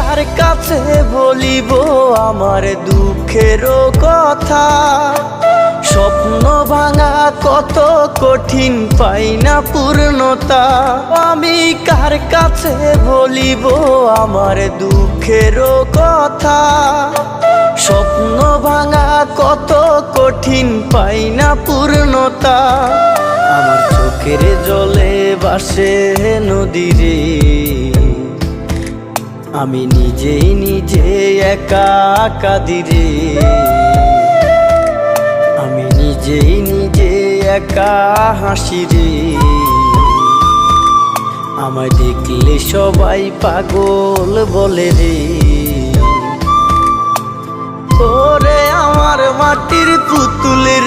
কার কাছে বলিব আমার দুঃখের কথা? স্বপ্ন ভাঙা কত কঠিন, পাই না পূর্ণতা। আমি কার কাছে বলিব আমার দুঃখের কথা? স্বপ্ন ভাঙা কত কঠিন, পাই না পূর্ণতা। আমার চোখের জলে ভাসে নদীরে, আমি নিজেই নিজে একা কাঁদিরে। আমি নিজেই নিজে একা হাসিরে। আমায় দেখলে সবাই পাগল বলে রে। ওরে আমার মাটির পুতুলের